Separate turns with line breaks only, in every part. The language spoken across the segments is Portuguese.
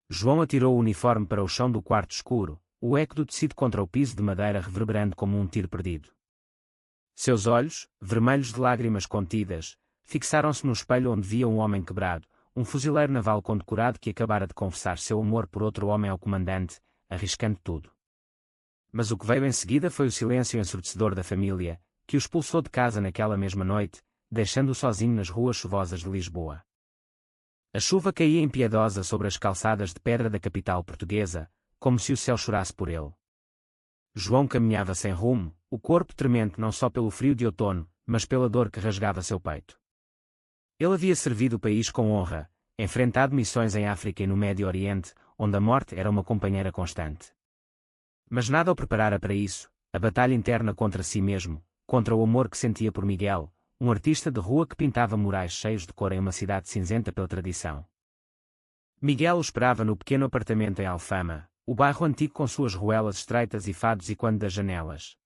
João atirou o uniforme para o chão do quarto escuro, o eco do tecido contra o piso de madeira reverberando como um tiro perdido. Seus olhos, vermelhos de lágrimas contidas, fixaram-se no espelho onde via um homem quebrado, um fuzileiro naval condecorado que acabara de confessar seu amor por outro homem ao comandante, arriscando tudo. Mas o que veio em seguida foi o silêncio ensurdecedor da família, que o expulsou de casa naquela mesma noite, deixando-o sozinho nas ruas chuvosas de Lisboa. A chuva caía impiedosa sobre as calçadas de pedra da capital portuguesa, como se o céu chorasse por ele. João caminhava sem rumo, o corpo tremendo não só pelo frio de outono, mas pela dor que rasgava seu peito. Ele havia servido o país com honra, enfrentado missões em África e no Médio Oriente, onde a morte era uma companheira constante. Mas nada o preparara para isso, a batalha interna contra si mesmo, contra o amor que sentia por Miguel, um artista de rua que pintava murais cheios de cor em uma cidade cinzenta pela tradição. Miguel o esperava no pequeno apartamento em Alfama, o bairro antigo com suas ruelas estreitas e fados e quando das janelas.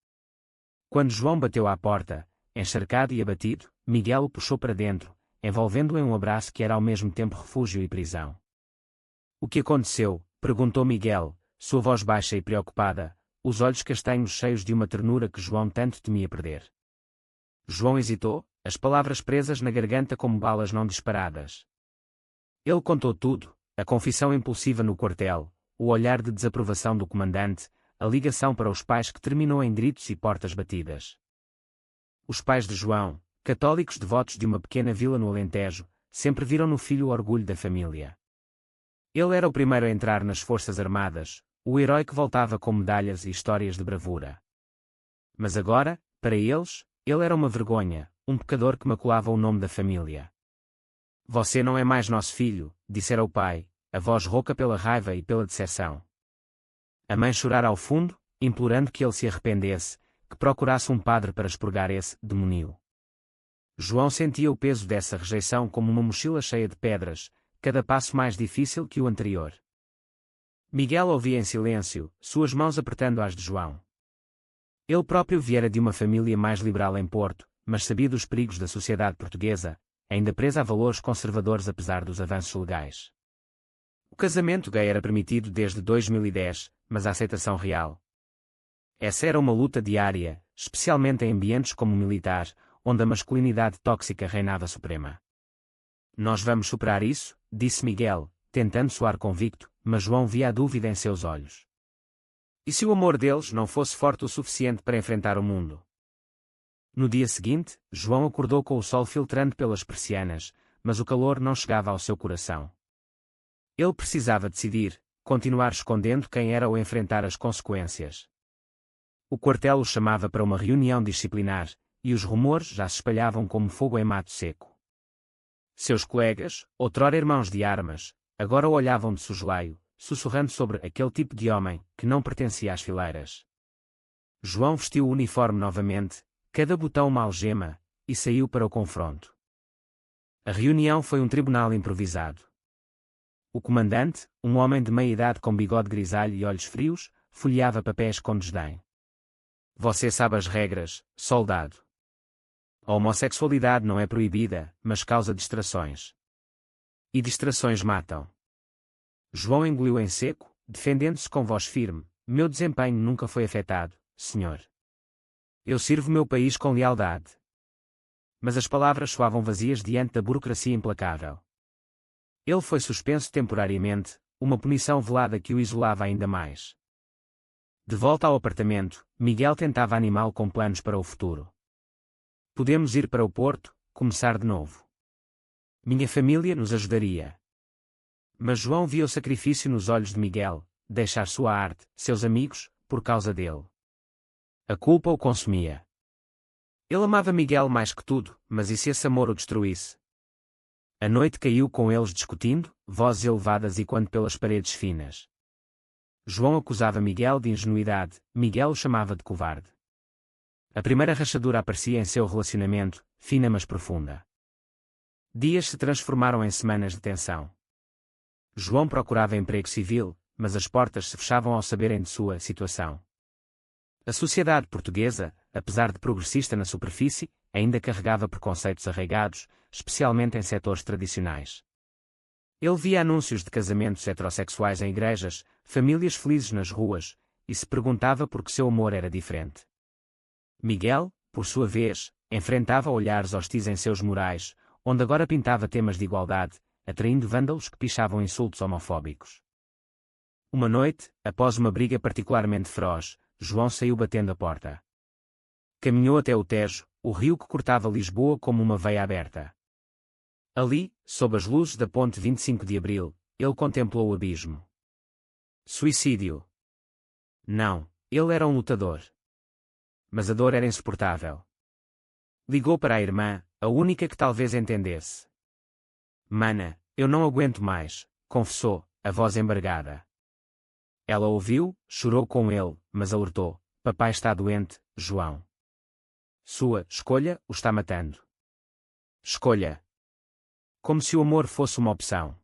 Quando João bateu à porta, encharcado e abatido, Miguel o puxou para dentro, envolvendo-o em um abraço que era ao mesmo tempo refúgio e prisão. O que aconteceu? Perguntou Miguel, sua voz baixa e preocupada, os olhos castanhos cheios de uma ternura que João tanto temia perder. João hesitou, as palavras presas na garganta como balas não disparadas. Ele contou tudo, a confissão impulsiva no quartel, o olhar de desaprovação do comandante, a ligação para os pais que terminou em gritos e portas batidas. Os pais de João, católicos devotos de uma pequena vila no Alentejo, sempre viram no filho o orgulho da família. Ele era o primeiro a entrar nas Forças Armadas, o herói que voltava com medalhas e histórias de bravura. Mas agora, para eles, ele era uma vergonha, um pecador que maculava o nome da família. Você não é mais nosso filho, dissera o pai, a voz rouca pela raiva e pela decepção. A mãe chorara ao fundo, implorando que ele se arrependesse, que procurasse um padre para expurgar esse demônio. João sentia o peso dessa rejeição como uma mochila cheia de pedras, cada passo mais difícil que o anterior. Miguel ouvia em silêncio, suas mãos apertando as de João. Ele próprio viera de uma família mais liberal em Porto, mas sabia dos perigos da sociedade portuguesa, ainda presa a valores conservadores apesar dos avanços legais. O casamento gay era permitido desde 2010, mas a aceitação real. Essa era uma luta diária, especialmente em ambientes como o militar, onde a masculinidade tóxica reinava suprema. Nós vamos superar isso, disse Miguel, tentando soar convicto, mas João via a dúvida em seus olhos. E se o amor deles não fosse forte o suficiente para enfrentar o mundo? No dia seguinte, João acordou com o sol filtrando pelas persianas, mas o calor não chegava ao seu coração. Ele precisava decidir, continuar escondendo quem era ou enfrentar as consequências. O quartel o chamava para uma reunião disciplinar, e os rumores já se espalhavam como fogo em mato seco. Seus colegas, outrora irmãos de armas, agora o olhavam de soslaio, sussurrando sobre aquele tipo de homem que não pertencia às fileiras. João vestiu o uniforme novamente, cada botão uma algema, e saiu para o confronto. A reunião foi um tribunal improvisado. O comandante, um homem de meia idade com bigode grisalho e olhos frios, folheava papéis com desdém. Você sabe as regras, soldado. A homossexualidade não é proibida, mas causa distrações. E distrações matam. João engoliu em seco, defendendo-se com voz firme. Meu desempenho nunca foi afetado, senhor. Eu sirvo meu país com lealdade. Mas as palavras soavam vazias diante da burocracia implacável. Ele foi suspenso temporariamente, uma punição velada que o isolava ainda mais. De volta ao apartamento, Miguel tentava animá-lo com planos para o futuro. Podemos ir para o Porto, começar de novo. Minha família nos ajudaria. Mas João via o sacrifício nos olhos de Miguel, deixar sua arte, seus amigos, por causa dele. A culpa o consumia. Ele amava Miguel mais que tudo, mas e se esse amor o destruísse? A noite caiu com eles discutindo, vozes elevadas e quando pelas paredes finas. João acusava Miguel de ingenuidade, Miguel o chamava de covarde. A primeira rachadura aparecia em seu relacionamento, fina mas profunda. Dias se transformaram em semanas de tensão. João procurava emprego civil, mas as portas se fechavam ao saberem de sua situação. A sociedade portuguesa, apesar de progressista na superfície, ainda carregava preconceitos arraigados, especialmente em setores tradicionais. Ele via anúncios de casamentos heterossexuais em igrejas, famílias felizes nas ruas, e se perguntava por que seu amor era diferente. Miguel, por sua vez, enfrentava olhares hostis em seus murais, onde agora pintava temas de igualdade, atraindo vândalos que pichavam insultos homofóbicos. Uma noite, após uma briga particularmente feroz, João saiu batendo a porta. Caminhou até o Tejo, o rio que cortava Lisboa como uma veia aberta. Ali, sob as luzes da ponte 25 de Abril, ele contemplou o abismo. Suicídio? Não, ele era um lutador. Mas a dor era insuportável. Ligou para a irmã, a única que talvez entendesse. Mana, eu não aguento mais, confessou, a voz embargada. Ela ouviu, chorou com ele, mas alertou: papai está doente, João. Sua escolha o está matando. Escolha. Como se o amor fosse uma opção.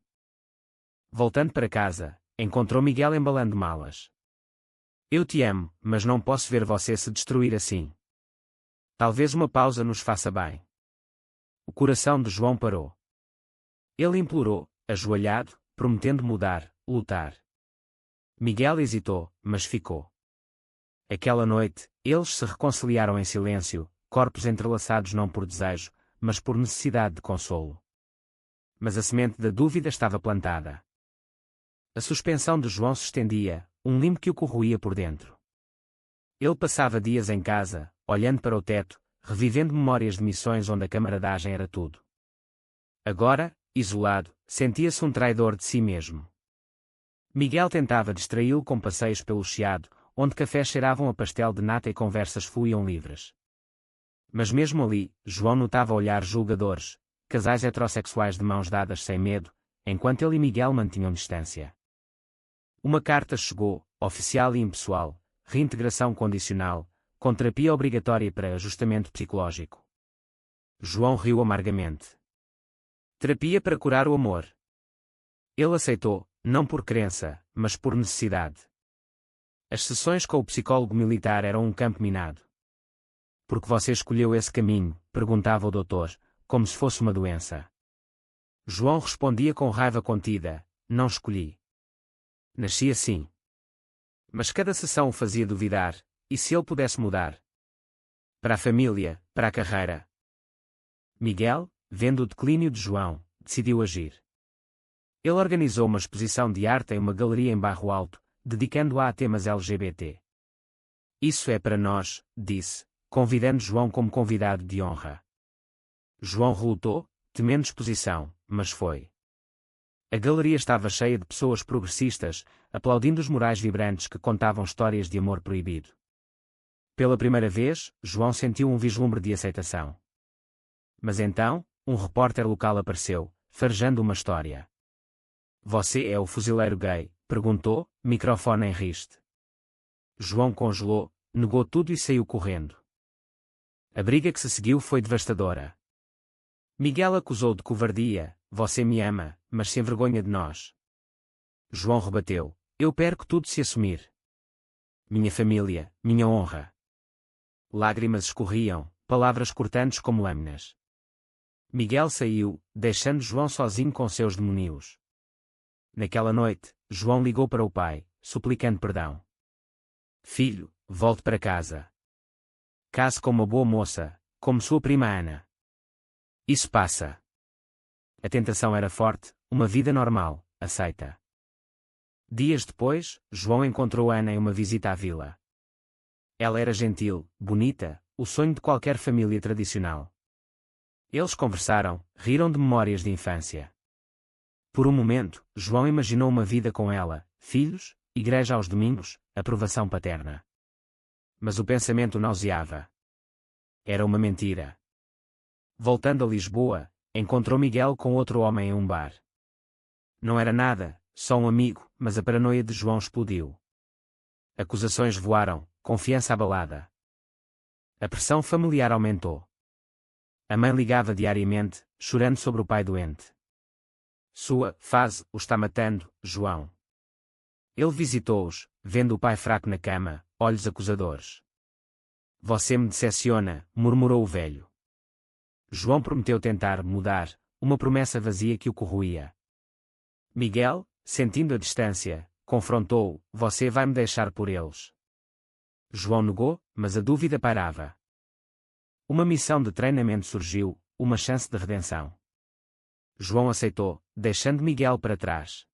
Voltando para casa, encontrou Miguel embalando malas. Eu te amo, mas não posso ver você se destruir assim. Talvez uma pausa nos faça bem. O coração de João parou. Ele implorou, ajoelhado, prometendo mudar, lutar. Miguel hesitou, mas ficou. Aquela noite, eles se reconciliaram em silêncio, corpos entrelaçados não por desejo, mas por necessidade de consolo. Mas a semente da dúvida estava plantada. A suspensão de João se estendia, um limbo que o corroía por dentro. Ele passava dias em casa, olhando para o teto, revivendo memórias de missões onde a camaradagem era tudo. Agora, isolado, sentia-se um traidor de si mesmo. Miguel tentava distraí-lo com passeios pelo Chiado, onde cafés cheiravam a pastel de nata e conversas fluíam livres. Mas mesmo ali, João notava olhares julgadores, casais heterossexuais de mãos dadas sem medo, enquanto ele e Miguel mantinham distância. Uma carta chegou, oficial e impessoal, reintegração condicional, com terapia obrigatória para ajustamento psicológico. João riu amargamente. Terapia para curar o amor. Ele aceitou, não por crença, mas por necessidade. As sessões com o psicólogo militar eram um campo minado. Por que você escolheu esse caminho? Perguntava o doutor, como se fosse uma doença. João respondia com raiva contida: não escolhi. Nasci assim. Mas cada sessão o fazia duvidar, e se ele pudesse mudar? Para a família, para a carreira. Miguel, vendo o declínio de João, decidiu agir. Ele organizou uma exposição de arte em uma galeria em Barro Alto, dedicando-a a temas LGBT. Isso é para nós, disse, convidando João como convidado de honra. João relutou, temendo exposição, mas foi. A galeria estava cheia de pessoas progressistas, aplaudindo os murais vibrantes que contavam histórias de amor proibido. Pela primeira vez, João sentiu um vislumbre de aceitação. Mas então, um repórter local apareceu, farejando uma história. Você é o fuzileiro gay? Perguntou, microfone em riste. João congelou, negou tudo e saiu correndo. A briga que se seguiu foi devastadora. Miguel acusou de covardia: você me ama, mas se envergonha de nós. João rebateu: eu perco tudo se assumir. Minha família, minha honra. Lágrimas escorriam, palavras cortantes como lâminas. Miguel saiu, deixando João sozinho com seus demônios. Naquela noite, João ligou para o pai, suplicando perdão. Filho, volte para casa. Case com uma boa moça, como sua prima Ana. Isso passa. A tentação era forte, uma vida normal, aceita. Dias depois, João encontrou Ana em uma visita à vila. Ela era gentil, bonita, o sonho de qualquer família tradicional. Eles conversaram, riram de memórias de infância. Por um momento, João imaginou uma vida com ela, filhos, igreja aos domingos, aprovação paterna. Mas o pensamento nauseava. Era uma mentira. Voltando a Lisboa, encontrou Miguel com outro homem em um bar. Não era nada, só um amigo, mas a paranoia de João explodiu. Acusações voaram, confiança abalada. A pressão familiar aumentou. A mãe ligava diariamente, chorando sobre o pai doente. Sua fase o está matando, João. Ele visitou-os, vendo o pai fraco na cama, olhos acusadores. Você me decepciona, murmurou o velho. João prometeu tentar mudar, uma promessa vazia que o corroía. Miguel, sentindo a distância, confrontou-o: você vai me deixar por eles? João negou, mas a dúvida pairava. Uma missão de treinamento surgiu, uma chance de redenção. João aceitou, deixando Miguel para trás.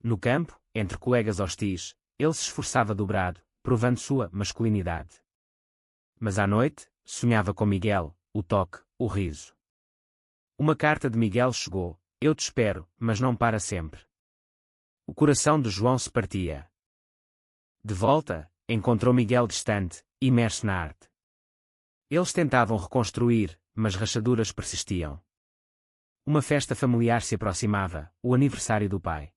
No campo, entre colegas hostis, ele se esforçava dobrado, provando sua masculinidade. Mas à noite, sonhava com Miguel, o toque, o riso. Uma carta de Miguel chegou: eu te espero, mas não para sempre. O coração de João se partia. De volta, encontrou Miguel distante, imerso na arte. Eles tentavam reconstruir, mas rachaduras persistiam. Uma festa familiar se aproximava, o aniversário do pai.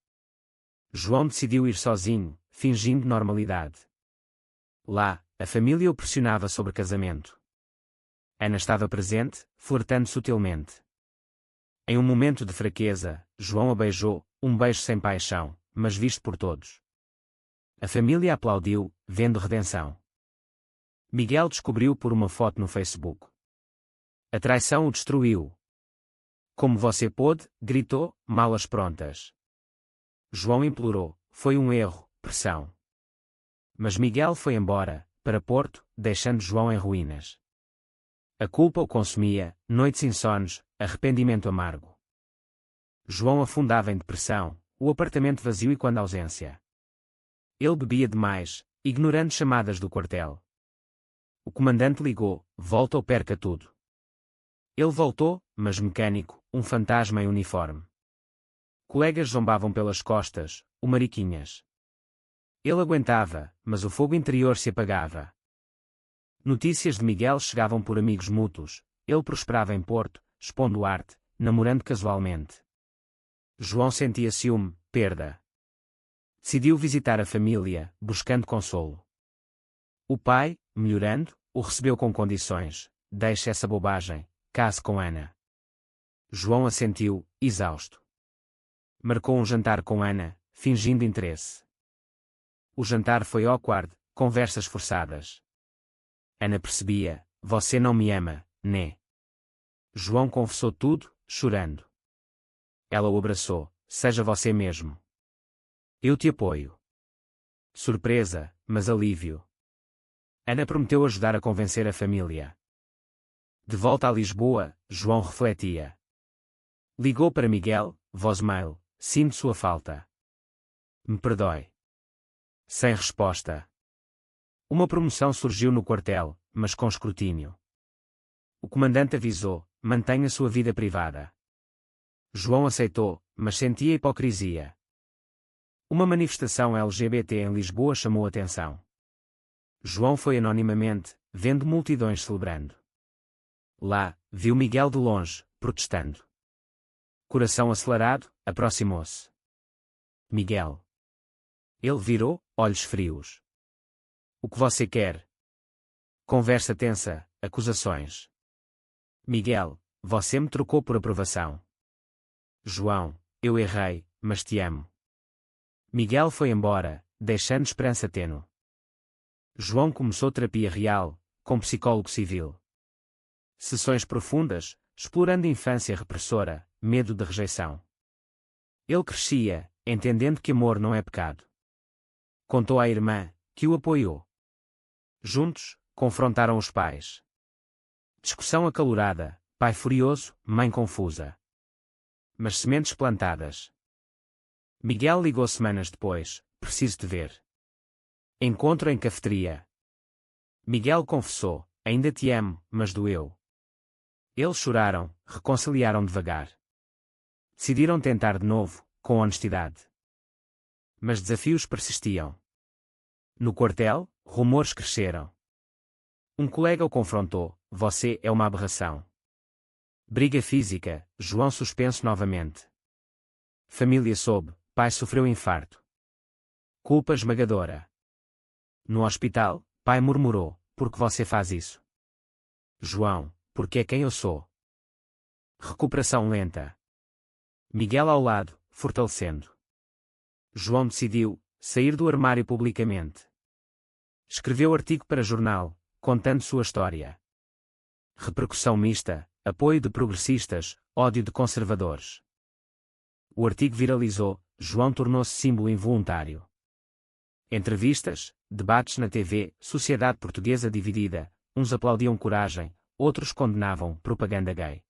João decidiu ir sozinho, fingindo normalidade. Lá, a família o pressionava sobre casamento. Ana estava presente, flertando sutilmente. Em um momento de fraqueza, João a beijou, um beijo sem paixão, mas visto por todos. A família aplaudiu, vendo redenção. Miguel descobriu por uma foto no Facebook. A traição o destruiu. Como você pôde, gritou, malas prontas. João implorou, foi um erro, pressão. Mas Miguel foi embora, para Porto, deixando João em ruínas. A culpa o consumia, noites insones, arrependimento amargo. João afundava em depressão, o apartamento vazio e quando ausência. Ele bebia demais, ignorando chamadas do quartel. O comandante ligou, volta ou perca tudo. Ele voltou, mas mecânico, um fantasma em uniforme. Colegas zombavam pelas costas, o mariquinhas. Ele aguentava, mas o fogo interior se apagava. Notícias de Miguel chegavam por amigos mútuos, ele prosperava em Porto, expondo arte, namorando casualmente. João sentia ciúme, perda. Decidiu visitar a família, buscando consolo. O pai, melhorando, o recebeu com condições: deixe essa bobagem, case com Ana. João assentiu, exausto. Marcou um jantar com Ana, fingindo interesse. O jantar foi awkward, conversas forçadas. Ana percebia: você não me ama, né? João confessou tudo, chorando. Ela o abraçou: seja você mesmo. Eu te apoio. Surpresa, mas alívio. Ana prometeu ajudar a convencer a família. De volta a Lisboa, João refletia. Ligou para Miguel, voicemail: sinto sua falta. Me perdoe. Sem resposta. Uma promoção surgiu no quartel, mas com escrutínio. O comandante avisou: mantenha sua vida privada. João aceitou, mas sentia hipocrisia. Uma manifestação LGBT em Lisboa chamou atenção. João foi anonimamente, vendo multidões celebrando. Lá, viu Miguel de longe, protestando. Coração acelerado, aproximou-se. Miguel. Ele virou, olhos frios. O que você quer? Conversa tensa, acusações. Miguel, você me trocou por aprovação. João, eu errei, mas te amo. Miguel foi embora, deixando esperança tênue. João começou terapia real, com psicólogo civil. Sessões profundas, explorando infância repressora, medo de rejeição. Ele crescia, entendendo que amor não é pecado. Contou à irmã, que o apoiou. Juntos, confrontaram os pais. Discussão acalorada, pai furioso, mãe confusa. Mas sementes plantadas. Miguel ligou semanas depois: preciso te ver. Encontro em cafeteria. Miguel confessou: ainda te amo, mas doeu. Eles choraram, reconciliaram devagar. Decidiram tentar de novo, com honestidade. Mas desafios persistiam. No quartel, rumores cresceram. Um colega o confrontou: você é uma aberração. Briga física, João suspenso novamente. Família soube, pai sofreu infarto. Culpa esmagadora. No hospital, pai murmurou: por que você faz isso? João: porque é quem eu sou. Recuperação lenta. Miguel ao lado, fortalecendo. João decidiu sair do armário publicamente. Escreveu artigo para jornal, contando sua história. Repercussão mista, apoio de progressistas, ódio de conservadores. O artigo viralizou, João tornou-se símbolo involuntário. Entrevistas, debates na TV, sociedade portuguesa dividida, uns aplaudiam coragem, outros condenavam propaganda gay.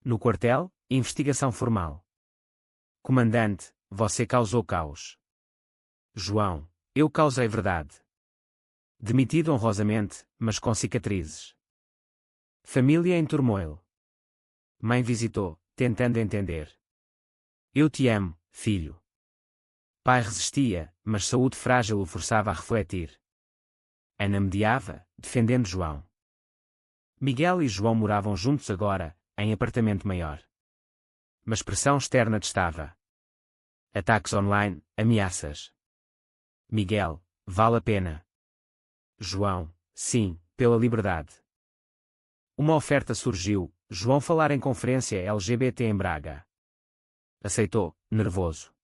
No quartel, investigação formal. Comandante, você causou caos. João, eu causei verdade. Demitido honrosamente, mas com cicatrizes. Família em turmoil. Mãe visitou, tentando entender. Eu te amo, filho. Pai resistia, mas saúde frágil o forçava a refletir. Ana mediava, defendendo João. Miguel e João moravam juntos agora, em apartamento maior. Mas pressão externa testava. Ataques online, ameaças. Miguel, vale a pena. João, sim, pela liberdade. Uma oferta surgiu, João falar em conferência LGBT em Braga. Aceitou, nervoso.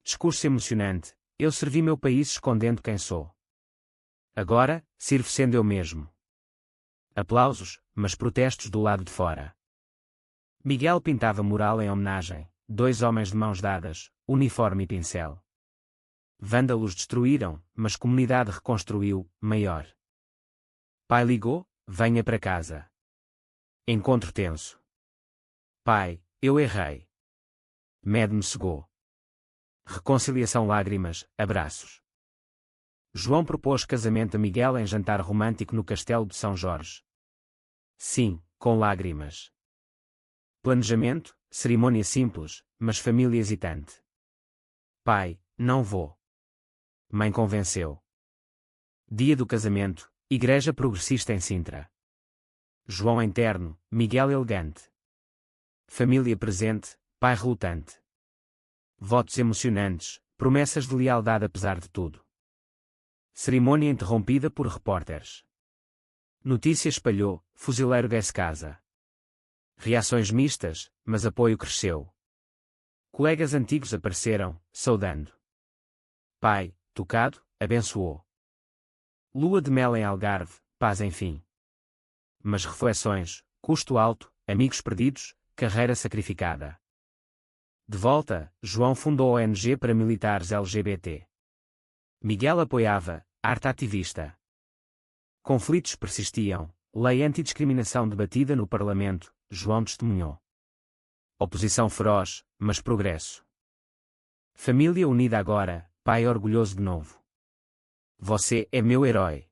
Discurso emocionante, eu servi meu país escondendo quem sou. Agora, sirvo sendo eu mesmo. Aplausos, mas protestos do lado de fora. Miguel pintava mural em homenagem, 2 homens de mãos dadas, uniforme e pincel. Vândalos destruíram, mas comunidade reconstruiu, maior. Pai ligou, venha para casa. Encontro tenso. Pai, eu errei. Med-me cegou. Reconciliação, lágrimas, abraços. João propôs casamento a Miguel em jantar romântico no Castelo de São Jorge. Sim, com lágrimas. Planejamento, cerimônia simples, mas família hesitante. Pai, não vou. Mãe convenceu. Dia do casamento, Igreja Progressista em Sintra. João em terno, Miguel elegante. Família presente, pai relutante. Votos emocionantes, promessas de lealdade apesar de tudo. Cerimônia interrompida por repórteres. Notícia espalhou, fuzileiro gay se casa. Reações mistas, mas apoio cresceu. Colegas antigos apareceram, saudando. Pai, tocado, abençoou. Lua de mel em Algarve, paz enfim. Mas reflexões, custo alto, amigos perdidos, carreira sacrificada. De volta, João fundou a ONG para militares LGBT. Miguel apoiava, arte ativista. Conflitos persistiam, lei antidiscriminação debatida no Parlamento, João testemunhou. Oposição feroz, mas progresso. Família unida agora, pai orgulhoso de novo. Você é meu herói.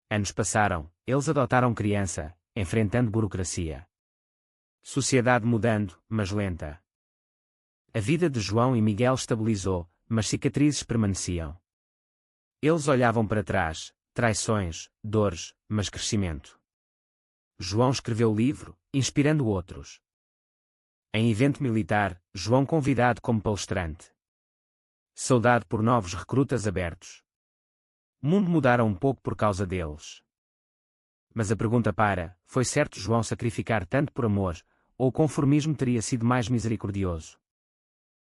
Anos passaram, eles adotaram criança, enfrentando burocracia. Sociedade mudando, mas lenta. A vida de João e Miguel estabilizou, mas cicatrizes permaneciam. Eles olhavam para trás, traições, dores, mas crescimento. João escreveu livro, inspirando outros. Em evento militar, João convidado como palestrante. Saudade por novos recrutas abertos. Mundo mudara um pouco por causa deles. Mas a pergunta para, foi certo João sacrificar tanto por amor, ou o conformismo teria sido mais misericordioso?